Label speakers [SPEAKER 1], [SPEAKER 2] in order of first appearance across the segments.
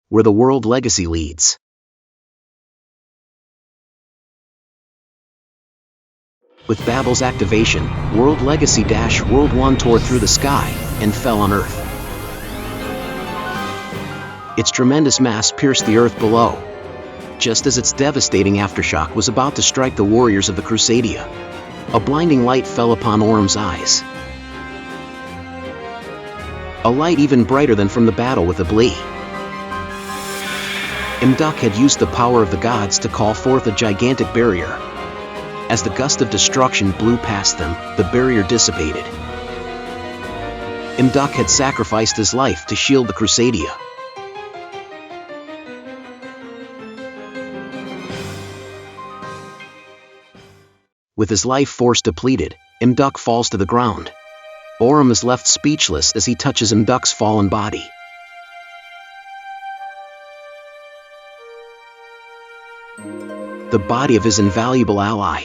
[SPEAKER 1] where the world legacy leads. With Babel's activation, World Legacy - World 1 tore through the sky and fell on Earth. Its tremendous mass pierced the Earth below, just as its devastating aftershock was about to strike the warriors of the Crusadia. A blinding light fell upon Orm's eyes. A light even brighter than from the battle with Iblis. Embark had used the power of the gods to call forth a gigantic barrier. As the gust of destruction blew past them, the barrier dissipated. Embark had sacrificed his life to shield the Crusadia. With his life force depleted, Embark falls to the ground. Orm is left speechless as he touches Embark's fallen body. The body of his invaluable ally.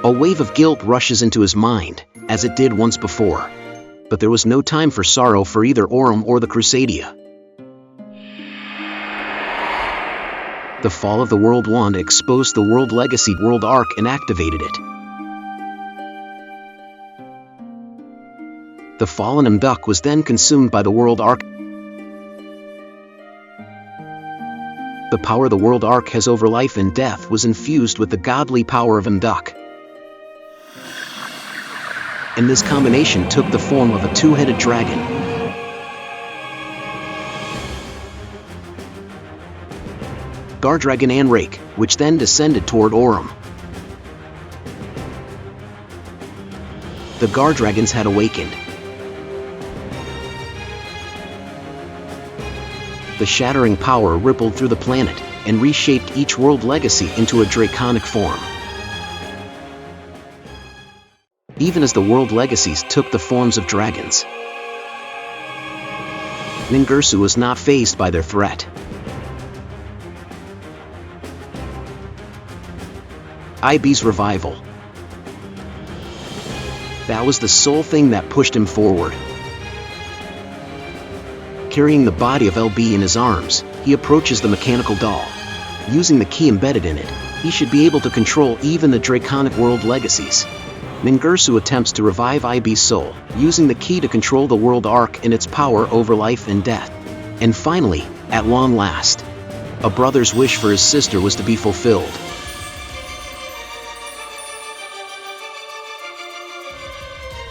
[SPEAKER 1] A wave of guilt rushes into his mind, as it did once before. But there was no time for sorrow for either Orm or the Crusadia. The fall of the World Wand exposed the World Legacy World Arc and activated it. The fallen Embark was then consumed by the World Arc. The power the World Arc has over life and death was infused with the godly power of Embark. And this combination took the form of a two-headed dragon. Gardragon Anrake, which then descended toward Orm. The Gardragons had awakened. The shattering power rippled through the planet and reshaped each world legacy into a draconic form. Even as the world legacies took the forms of dragons, Ningirsu was not fazed by their threat. Ib's revival. That was the sole thing that pushed him forward. Carrying the body of LB in his arms, he approaches the mechanical doll. Using the key embedded in it, he should be able to control even the draconic world legacies. Ningirsu attempts to revive Ib's soul, using the key to control the world arc and its power over life and death. And finally, at long last, a brother's wish for his sister was to be fulfilled.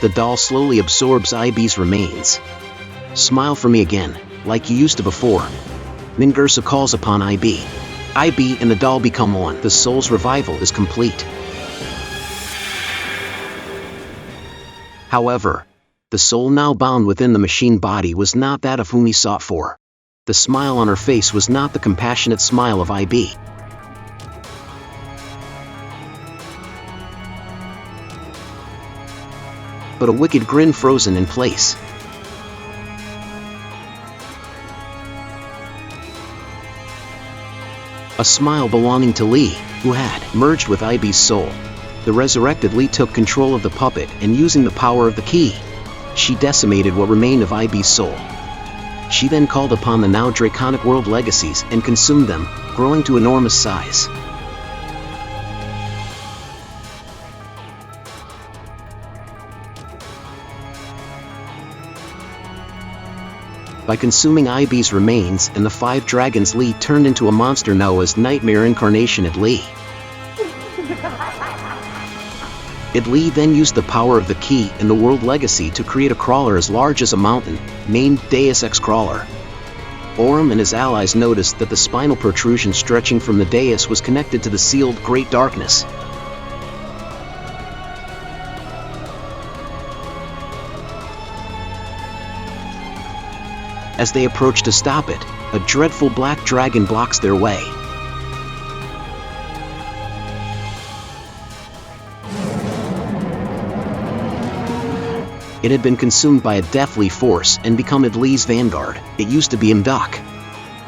[SPEAKER 1] The doll slowly absorbs Ib's remains. Smile for me again, like you used to before. Ningirsu calls upon Ib. Ib and the doll become one. The soul's revival is complete. However, the soul now bound within the machine body was not that of whom he sought for. The smile on her face was not the compassionate smile of Ib. But a wicked grin frozen in place. A smile belonging to Lee, who had merged with Ib's soul. The resurrected Lee took control of the puppet and using the power of the key, she decimated what remained of Ib's soul. She then called upon the now draconic world legacies and consumed them, growing to enormous size. By consuming Ib's remains and the 5 dragons, Lee turned into a monster known as Nightmare Incarnation at Lee. Lee then used the power of the key and the world legacy to create a crawler as large as a mountain, named Deus Ex Crawler. Orm and his allies noticed that the spinal protrusion stretching from the dais was connected to the sealed Great Darkness. As they approach to stop it, a dreadful black dragon blocks their way. It had been consumed by a deathly force and become Lee's vanguard. It used to be Embark.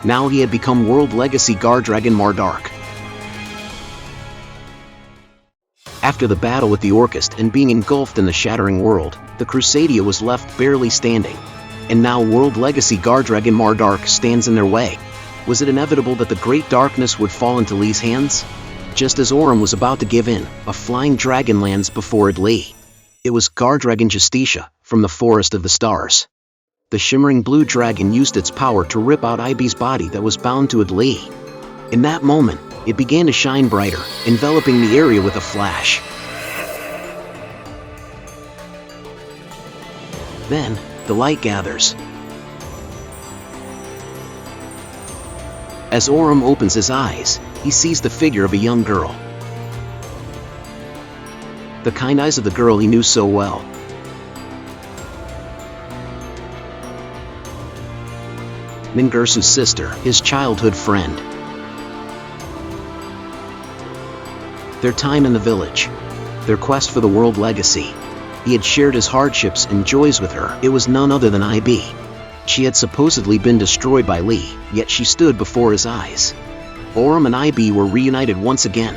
[SPEAKER 1] Now he had become World Legacy Gardragon Mardark. After the battle with the Orchest and being engulfed in the shattering world, the Crusadia was left barely standing. And now World Legacy Guardragon Mardark stands in their way. Was it inevitable that the Great Darkness would fall into Lee's hands? Just as Aurum was about to give in, a flying dragon lands before Lee. It was Guardragon Justitia, from the Forest of the Stars. The shimmering blue dragon used its power to rip out IB's body that was bound to Lee. In that moment, it began to shine brighter, enveloping the area with a flash. Then, the light gathers. As Aurum opens his eyes, he sees the figure of a young girl. The kind eyes of the girl he knew so well. Ningirsu's sister, his childhood friend. Their time in the village. Their quest for the world legacy. He had shared his hardships and joys with her. It was none other than IB. She had supposedly been destroyed by Lee, yet she stood before his eyes. Aurum and IB were reunited once again.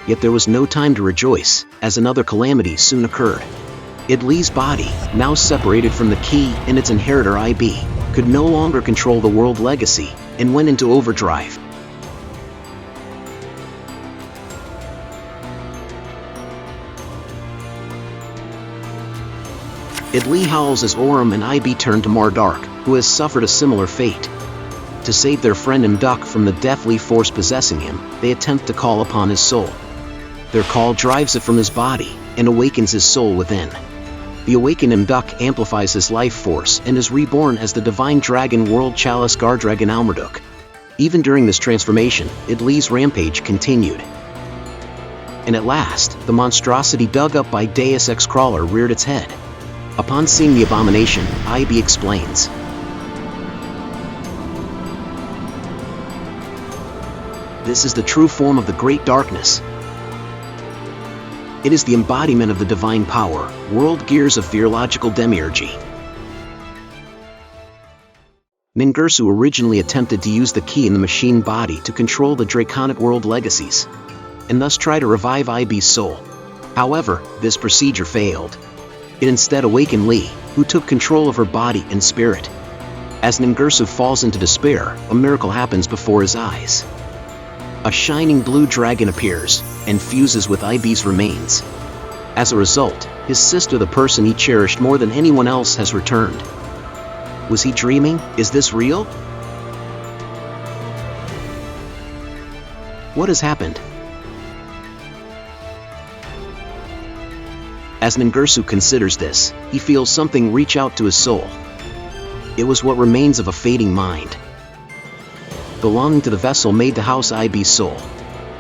[SPEAKER 1] Yet there was no time to rejoice, as another calamity soon occurred. Lee's body, now separated from the key and its inheritor IB, could no longer control the world legacy, and went into overdrive. Lee howls as Aurum and IB turn to Mardark, who has suffered a similar fate. To save their friend Imbark from the deathly force possessing him, they attempt to call upon his soul. Their call drives it from his body, and awakens his soul within. The awakened Imbark amplifies his life force and is reborn as the divine dragon World Chalice Guardragon Almarduk. Even during this transformation, Lee's rampage continued. And at last, the monstrosity dug up by Deus Ex Crawler reared its head. Upon seeing the abomination, IB explains. This is the true form of the Great Darkness. It is the embodiment of the divine power, world gears of theological demiurgy. Ningirsu originally attempted to use the key in the machine body to control the draconic world legacies, and thus try to revive IB's soul. However, this procedure failed. It instead awakened Lee, who took control of her body and spirit. As Ningirsu falls into despair, a miracle happens before his eyes. A shining blue dragon appears, and fuses with IB's remains. As a result, his sister, the person he cherished more than anyone else, has returned. Was he dreaming? Is this real? What has happened? As Ningirsu considers this, he feels something reach out to his soul. It was what remains of a fading mind, belonging to the vessel made to house IB's soul.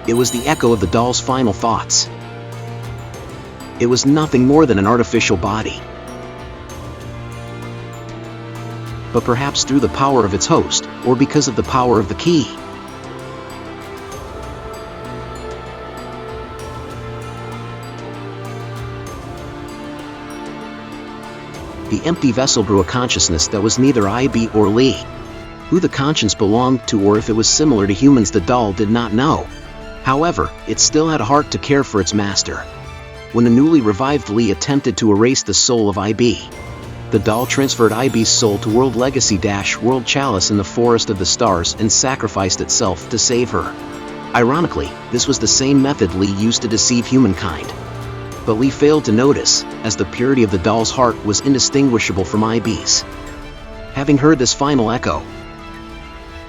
[SPEAKER 1] It was the echo of the doll's final thoughts. It was nothing more than an artificial body. But perhaps through the power of its host, or because of the power of the key. The empty vessel grew a consciousness that was neither IB or Lee. Who the conscience belonged to or if it was similar to humans the doll did not know. However, it still had a heart to care for its master. When the newly revived Lee attempted to erase the soul of IB, the doll transferred IB's soul to World Legacy - World Chalice in the Forest of the Stars and sacrificed itself to save her. Ironically, this was the same method Lee used to deceive humankind. But Lee failed to notice, as the purity of the doll's heart was indistinguishable from IB's. Having heard this final echo,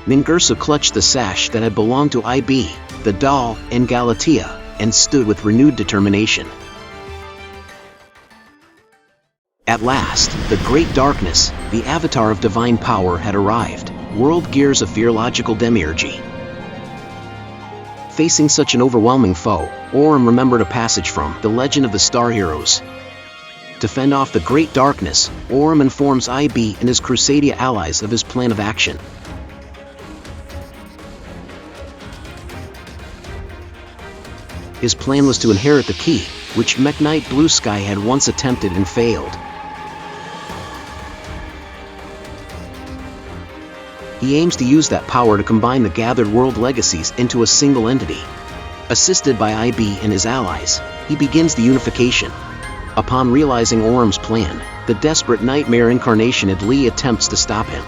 [SPEAKER 1] Ningirsu clutched the sash that had belonged to IB, the doll, and Galatea, and stood with renewed determination. At last, the Great Darkness, the avatar of divine power, had arrived, world gears of theological demiurgy. Facing such an overwhelming foe, Aurum remembered a passage from The Legend of the Star Heroes. To fend off the Great Darkness, Aurum informs IB and his Crusadia allies of his plan of action. His plan was to inherit the key, which Mekk-Knight Blue Sky had once attempted and failed. He aims to use that power to combine the gathered world legacies into a single entity. Assisted by IB and his allies, he begins the unification. Upon realizing Orm's plan, the desperate nightmare incarnation Id Li attempts to stop him.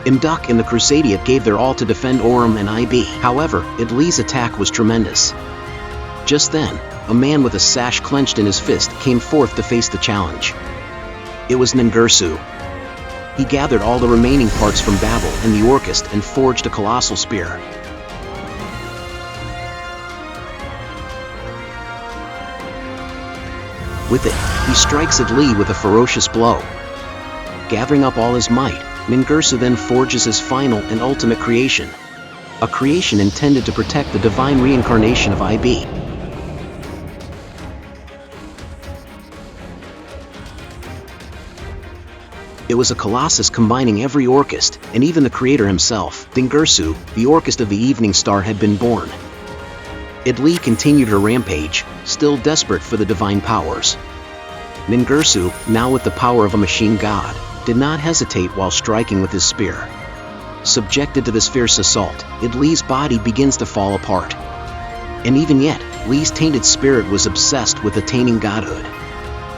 [SPEAKER 1] Imbark and the Crusadia gave their all to defend Orm and IB. However, Id Li's attack was tremendous. Just then, a man with a sash clenched in his fist came forth to face the challenge. It was Ningirsu. He gathered all the remaining parts from Babel and the Orchest and forged a colossal spear. With it, he strikes Id Li with a ferocious blow. Gathering up all his might, Ningirsu then forges his final and ultimate creation. A creation intended to protect the divine reincarnation of IB. It was a colossus combining every Orchest, and even the creator himself, Ningirsu, the Orchest of the Evening Star, had been born. Id Li continued her rampage, still desperate for the divine powers. Ningirsu, now with the power of a machine god, did not hesitate while striking with his spear. Subjected to this fierce assault, Id Li's body begins to fall apart. And even yet, Li's tainted spirit was obsessed with attaining godhood.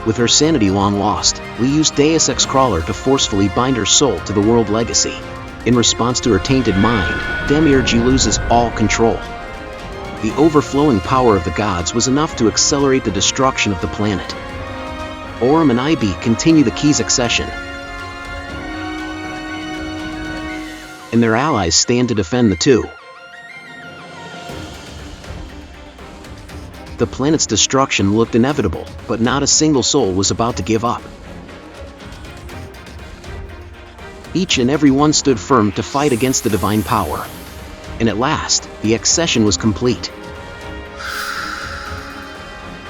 [SPEAKER 1] With her sanity long lost, Li used Deus Ex Crawler to forcefully bind her soul to the world legacy. In response to her tainted mind, Demiurge loses all control. The overflowing power of the gods was enough to accelerate the destruction of the planet. Orm and IB continue the key succession, and their allies stand to defend the two. The planet's destruction looked inevitable, but not a single soul was about to give up. Each and every one stood firm to fight against the divine power. And at last, the accession was complete.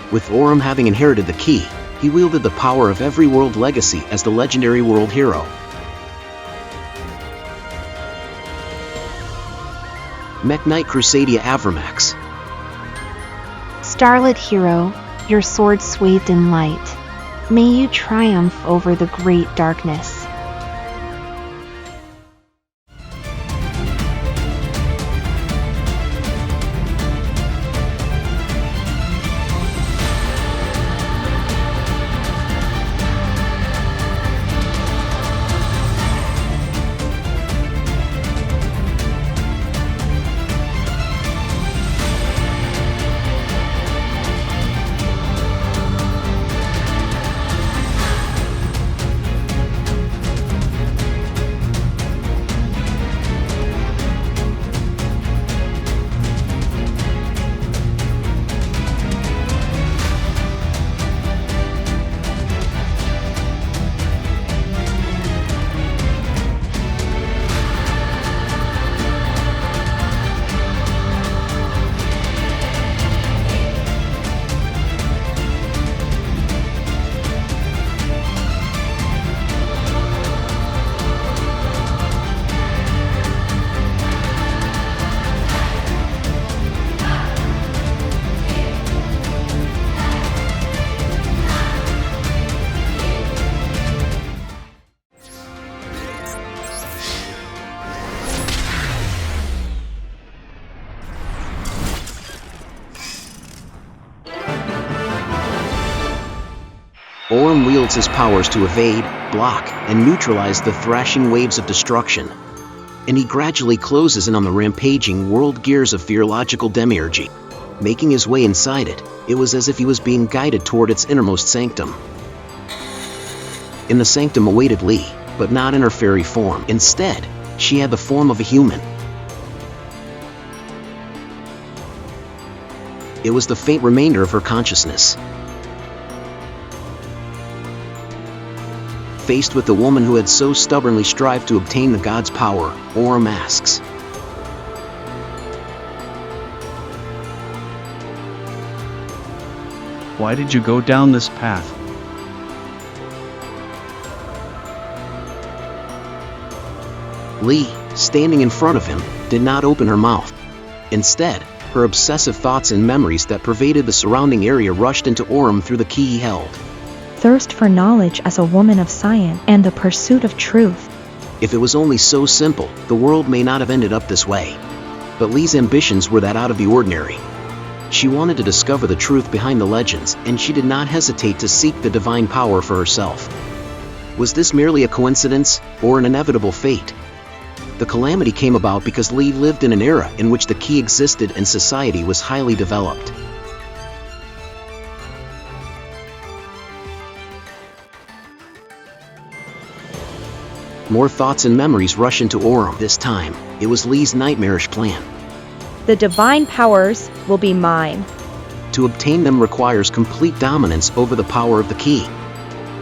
[SPEAKER 1] With Orm having inherited the key, he wielded the power of every world legacy as the legendary world hero. Mekk-Knight Crusadia Avramax.
[SPEAKER 2] Starlit hero, your sword swathed in light. May you triumph over the great darkness.
[SPEAKER 1] Orm wields his powers to evade, block, and neutralize the thrashing waves of destruction. And he gradually closes in on the rampaging world gears of theological demiurgy. Making his way inside it, it was as if he was being guided toward its innermost sanctum. In the sanctum awaited Li, but not in her fairy form. Instead, she had the form of a human. It was the faint remainder of her consciousness. Faced with the woman who had so stubbornly strived to obtain the god's power, Orm asks,
[SPEAKER 3] "Why did you go down this path?"
[SPEAKER 1] Li, standing in front of him, did not open her mouth. Instead, her obsessive thoughts and memories that pervaded the surrounding area rushed into Orm through the key he held.
[SPEAKER 4] Thirst for knowledge as a woman of science and the pursuit of truth.
[SPEAKER 1] If it was only so simple, the world may not have ended up this way. But Li's ambitions were that out of the ordinary. She wanted to discover the truth behind the legends, and she did not hesitate to seek the divine power for herself. Was this merely a coincidence, or an inevitable fate? The calamity came about because Li lived in an era in which the key existed and society was highly developed. More thoughts and memories rush into Orem. This time, it was Li's nightmarish plan.
[SPEAKER 5] The divine powers will be mine.
[SPEAKER 1] To obtain them requires complete dominance over the power of the key.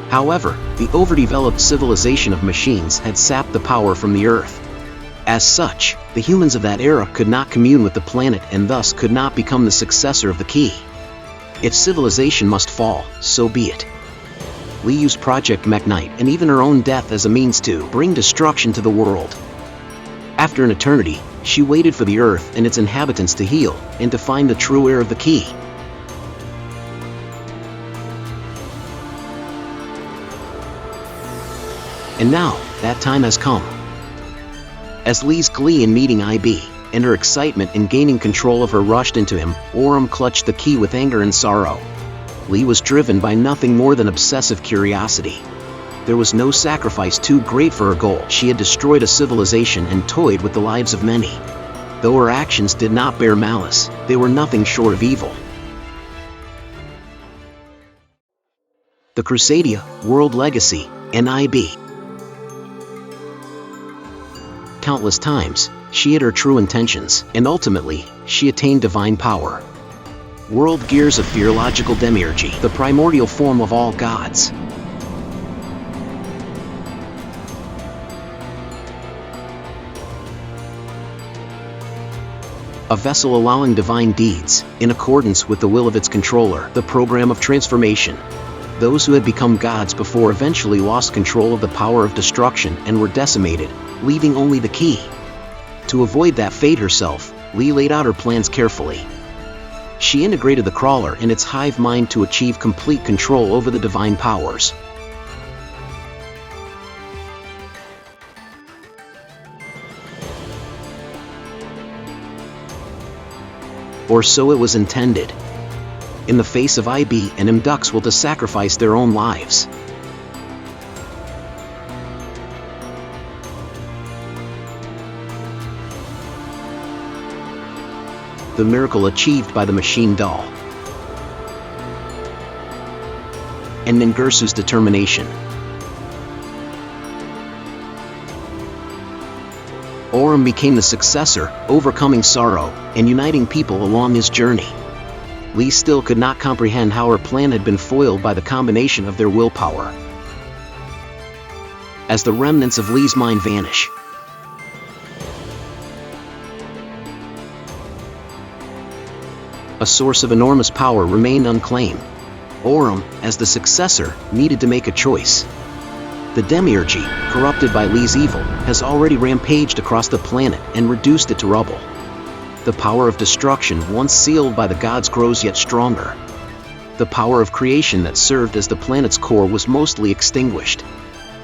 [SPEAKER 1] However, the overdeveloped civilization of machines had sapped the power from the Earth. As such, the humans of that era could not commune with the planet and thus could not become the successor of the key. If civilization must fall, so be it. Li used Project Mekk-Knight and even her own death as a means to bring destruction to the world. After an eternity, she waited for the Earth and its inhabitants to heal and to find the true heir of the key. And now, that time has come. As Li's glee in meeting IB, and her excitement in gaining control of her rushed into him, Orem clutched the key with anger and sorrow. Li was driven by nothing more than obsessive curiosity. There was no sacrifice too great for her goal. She had destroyed a civilization and toyed with the lives of many. Though her actions did not bear malice, they were nothing short of evil. The Crusadia, World Legacy, and IB. Countless times, she hid her true intentions, and ultimately, she attained divine power. World Gears of Theological Demiurgy, the primordial form of all gods. A vessel allowing divine deeds, in accordance with the will of its controller, the program of transformation. Those who had become gods before eventually lost control of the power of destruction and were decimated, leaving only the key. To avoid that fate herself, Li laid out her plans carefully. She integrated the crawler in its hive mind to achieve complete control over the divine powers. Or so it was intended. In the face of IB and Imdux will to sacrifice their own lives. The miracle achieved by the machine doll. And Ningirsu's determination. Orem became the successor, overcoming sorrow, and uniting people along his journey. Li still could not comprehend how her plan had been foiled by the combination of their willpower. As the remnants of Li's mind vanish, a source of enormous power remained unclaimed. Orem, as the successor, needed to make a choice. The Demiurgy, corrupted by Li's evil, has already rampaged across the planet and reduced it to rubble. The power of destruction once sealed by the gods grows yet stronger. The power of creation that served as the planet's core was mostly extinguished.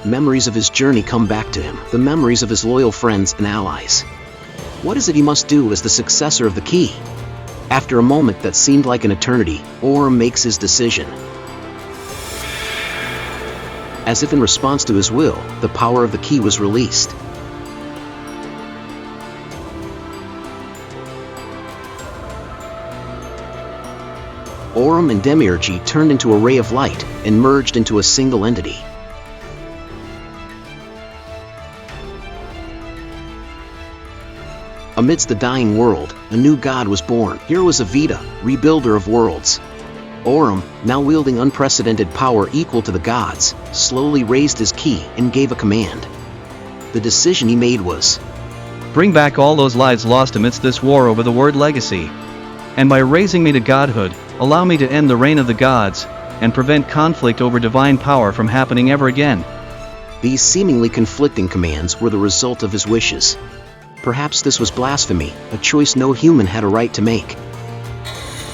[SPEAKER 1] Memories of his journey come back to him, the memories of his loyal friends and allies. What is it he must do as the successor of the key? After a moment that seemed like an eternity, Orem makes his decision. As if in response to his will, the power of the key was released. Orem and Demiurgy turned into a ray of light and merged into a single entity. Amidst the dying world, a new god was born. Here was Avita, rebuilder of worlds. Orem, now wielding unprecedented power equal to the gods, slowly raised his key and gave a command. The decision he made was,
[SPEAKER 3] Bring back all those lives lost amidst this war over the word legacy. And by raising me to godhood, allow me to end the reign of the gods, and prevent conflict over divine power from happening ever again.
[SPEAKER 1] These seemingly conflicting commands were the result of his wishes. Perhaps this was blasphemy, a choice no human had a right to make.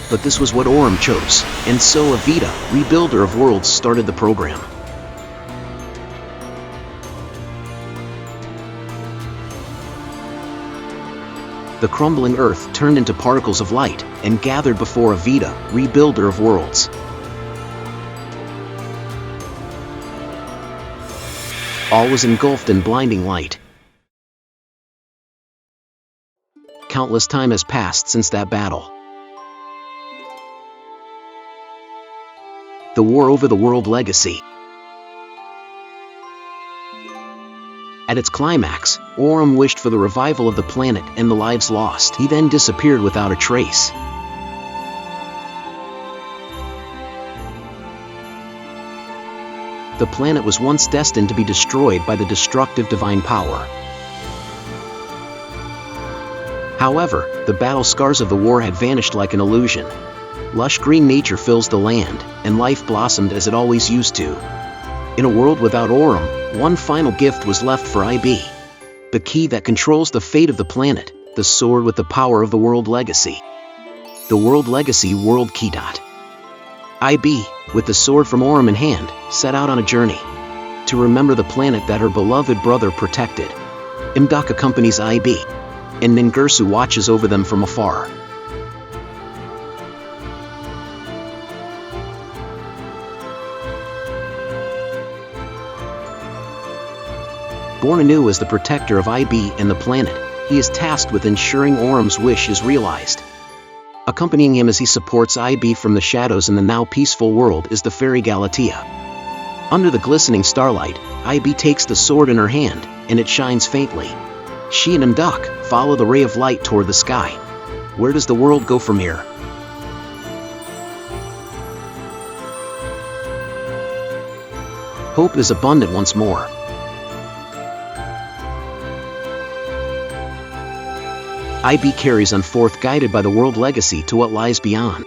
[SPEAKER 1] But this was what Orem chose, and so Avita, rebuilder of worlds, started the program. The crumbling earth turned into particles of light and gathered before Avita, rebuilder of worlds. All was engulfed in blinding light. Countless time has passed since that battle. The war over the world legacy. At its climax, Orym wished for the revival of the planet and the lives lost. He then disappeared without a trace. The planet was once destined to be destroyed by the destructive divine power. However, the battle scars of the war had vanished like an illusion. Lush green nature fills the land, and life blossomed as it always used to. In a world without Orym, one final gift was left for IB. The key that controls the fate of the planet, the sword with the power of the world legacy. The world legacy world key. IB, with the sword from Orym in hand, set out on a journey to remember the planet that her beloved brother protected. Embark accompanies IB, and Ningirsu watches over them from afar. Born anew as the protector of IB and the planet, he is tasked with ensuring Orym's wish is realized. Accompanying him as he supports IB from the shadows in the now peaceful world is the fairy Galatea. Under the glistening starlight, IB takes the sword in her hand, and it shines faintly. She and Embark follow the ray of light toward the sky. Where does the world go from here? Hope is abundant once more. IB carries on forth guided by the world legacy to what lies beyond.